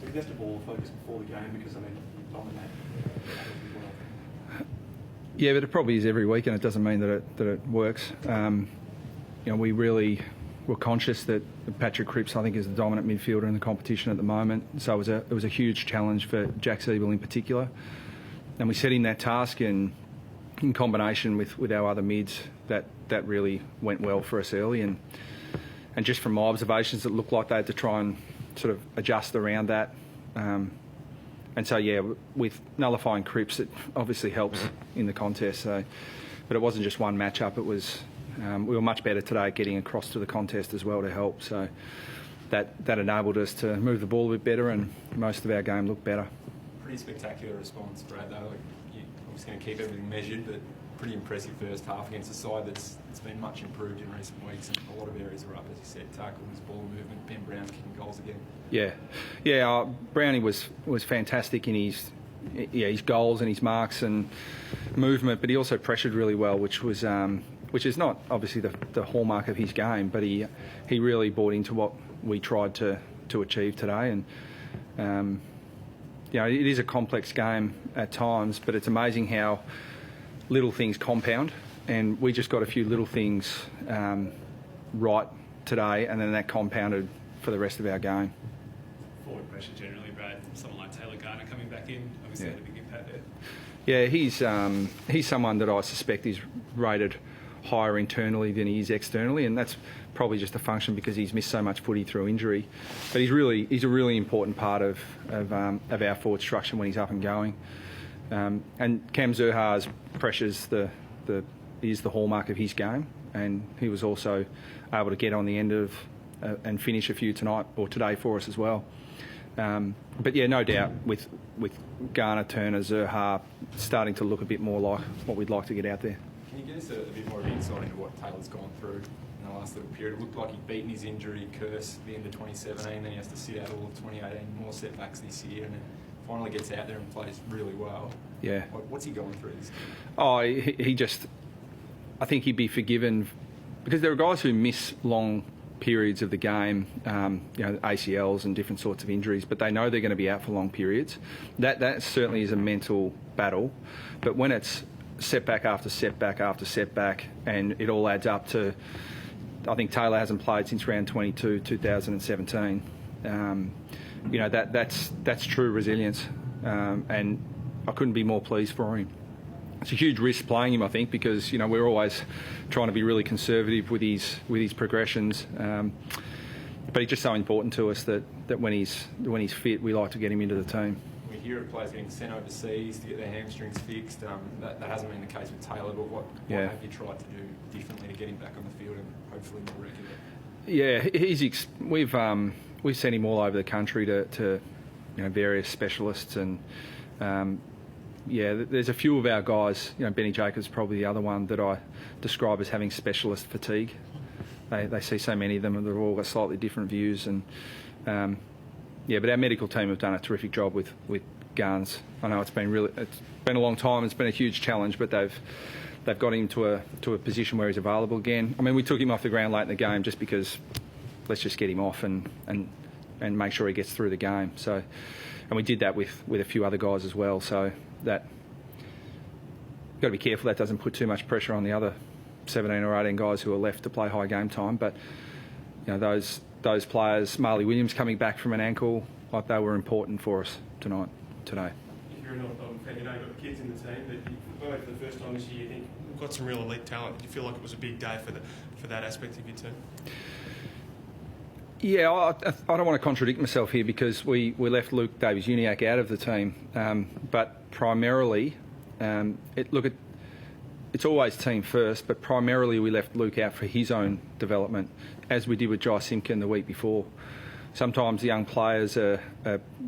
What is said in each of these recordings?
Is that the ball focus before the game? Because, I mean, you dominate well. Yeah, but it probably is every week, and it doesn't mean that it works. We really were conscious that Patrick Cripps, I think, is the dominant midfielder in the competition at the moment. So it was a huge challenge for Jack Siebel in particular. And we set him that task, and in combination with our other mids, that really went well for us early. And just from my observations, it looked like they had to try and sort of adjust around that. And so, yeah, with nullifying Cripps, it obviously helps in the contest. So, but it wasn't just one matchup. It was we were much better today at getting across to the contest as well to help. So that enabled us to move the ball a bit better, and most of our game looked better. Pretty spectacular response, Brad, though. Like, you're obviously going to keep everything measured, but pretty impressive first half against a side that's been much improved in recent weeks, and a lot of areas are up, as you said, tackles, ball movement. Ben Brown's kicking goals again. Yeah. Brownie was fantastic in his goals and his marks and movement, but he also pressured really well, which is not obviously the hallmark of his game, but he really bought into what we tried to achieve today. And it is a complex game at times, but it's amazing how little things compound, and we just got a few little things right today, and then that compounded for the rest of our game. Forward pressure generally, Brad. Someone like Taylor Garner coming back in, obviously had a big impact there. Yeah, he's someone that I suspect is rated higher internally than he is externally, and that's probably just a function because he's missed so much footy through injury. But he's a really important part of our forward structure when he's up and going. And Cam Zurhaar's pressures is the hallmark of his game, and he was also able to get on the end of and finish a few tonight or today for us as well. But yeah, no doubt with Garner, Turner, Zurhaar starting to look a bit more like what we'd like to get out there. Can you give us a bit more of insight into what Taylor's gone through in the last little period? It looked like he'd beaten his injury curse at the end of 2017, then he has to sit out all of 2018, more setbacks this year, and then finally gets out there and plays really well. Yeah. What's he going through this game? Oh, he just... I think he'd be forgiven because there are guys who miss long periods of the game, ACLs and different sorts of injuries, but they know they're going to be out for long periods. That certainly is a mental battle, but when it's setback after setback after setback, and it all adds up to... I think Taylor hasn't played since round 22, 2017. That's true resilience, and I couldn't be more pleased for him. It's a huge risk playing him, I think, because we're always trying to be really conservative with his progressions. But he's just so important to us that when he's fit, we like to get him into the team. We hear of players getting sent overseas to get their hamstrings fixed. That hasn't been the case with Taylor, but what have you tried to do differently to get him back on the field and hopefully more regular? Yeah, we've sent him all over the country to various specialists, and there's a few of our guys. Benny Jacobs probably the other one that I describe as having specialist fatigue. They see so many of them, and they've all got slightly different views. And but our medical team have done a terrific job with Garns. I know it's been a long time. It's been a huge challenge, but they've got him to a position where he's available again. I mean, we took him off the ground late in the game just because let's just get him off and make sure he gets through the game. So, and we did that with a few other guys as well. So that you've got to be careful that doesn't put too much pressure on the other 17 or 18 guys who are left to play high game time. But those players, Marley Williams coming back from an ankle, they were important for us today. If you're an old fan, you've got the kids in the team, but for the first time this year, you think we've got some real elite talent. Did you feel like it was a big day for that aspect of your team? Yeah, I don't want to contradict myself here because we left Luke Davies-Uniacke out of the team, but primarily, it's always team first, but primarily we left Luke out for his own development, as we did with Jai Simpkin the week before. Sometimes the young players are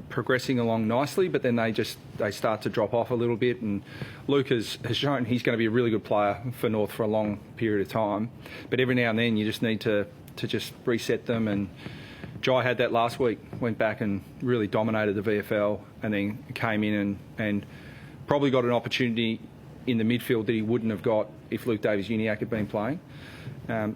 progressing along nicely, but then they start to drop off a little bit, and Luke has shown he's going to be a really good player for North for a long period of time, but every now and then you just need to just reset them. And Jai had that last week, went back and really dominated the VFL, and then came in and probably got an opportunity in the midfield that he wouldn't have got if Luke Davies-Uniacke had been playing.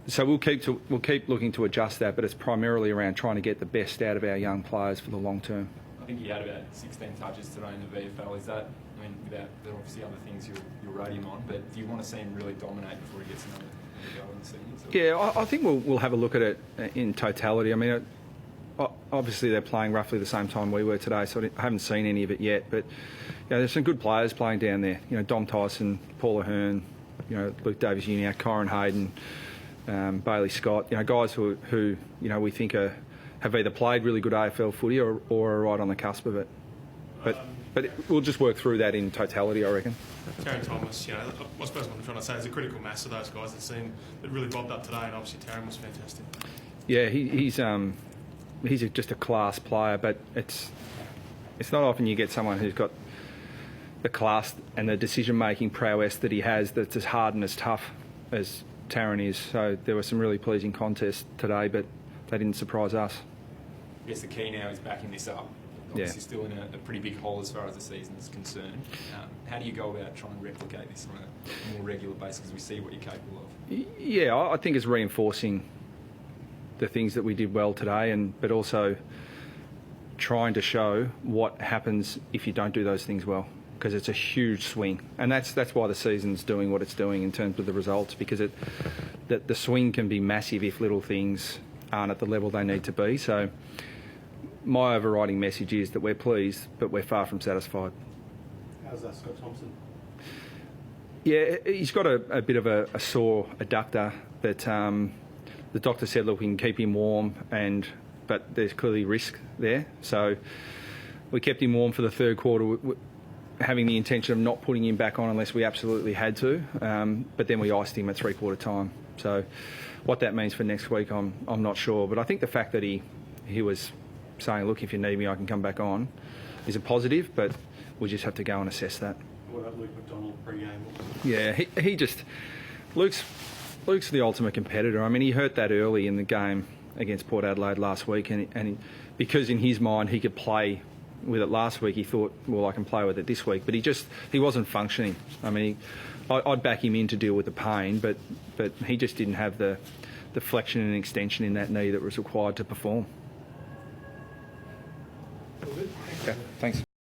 So we'll keep looking to adjust that, but it's primarily around trying to get the best out of our young players for the long term. I think he had about 16 touches today in the VFL. Is that, I mean, without there are obviously other things you'll rate him on, but do you want to see him really dominate before he gets another go in the seniors? Yeah, I think we'll have a look at it in totality. I mean, obviously they're playing roughly the same time we were today, so I haven't seen any of it yet. But there's some good players playing down there. Dom Tyson, Paul Ahern, Luke Davis-Uniacke, Kyron Hayden, Bailey Scott. Guys who we think have either played really good AFL footy or are right on the cusp of it. But we'll just work through that in totality, I reckon. Taryn Thomas, I suppose what I'm trying to say is a critical mass of those guys that really bobbed up today, and obviously Taryn was fantastic. Yeah, he's just a class player, but it's not often you get someone who's got the class and the decision-making prowess that he has that's as hard and as tough as Taryn is. So there were some really pleasing contests today, but they didn't surprise us. I guess the key now is backing this up. Obviously still in a pretty big hole as far as the season is concerned. How do you go about trying to replicate this on a more regular basis because we see what you're capable of? Yeah, I think it's reinforcing the things that we did well today, but also trying to show what happens if you don't do those things well, because it's a huge swing, and that's why the season's doing what it's doing in terms of the results, because the swing can be massive if little things aren't at the level they need to be. So my overriding message is that we're pleased, but we're far from satisfied. How's that, Scott Thompson? Yeah, he's got a bit of a sore adductor that the doctor said, look, we can keep him warm, but there's clearly risk there. So we kept him warm for the third quarter, having the intention of not putting him back on unless we absolutely had to. But then we iced him at three-quarter time. So what that means for next week, I'm not sure. But I think the fact that he was saying, look, if you need me, I can come back on, is a positive, but we just have to go and assess that. What about Luke McDonald pre-game? Yeah, Luke's the ultimate competitor. I mean, he hurt that early in the game against Port Adelaide last week, and because in his mind he could play with it last week, he thought, well, I can play with it this week. But he wasn't functioning. I mean, I'd back him in to deal with the pain, but he just didn't have the flexion and extension in that knee that was required to perform. All good. Okay, thanks.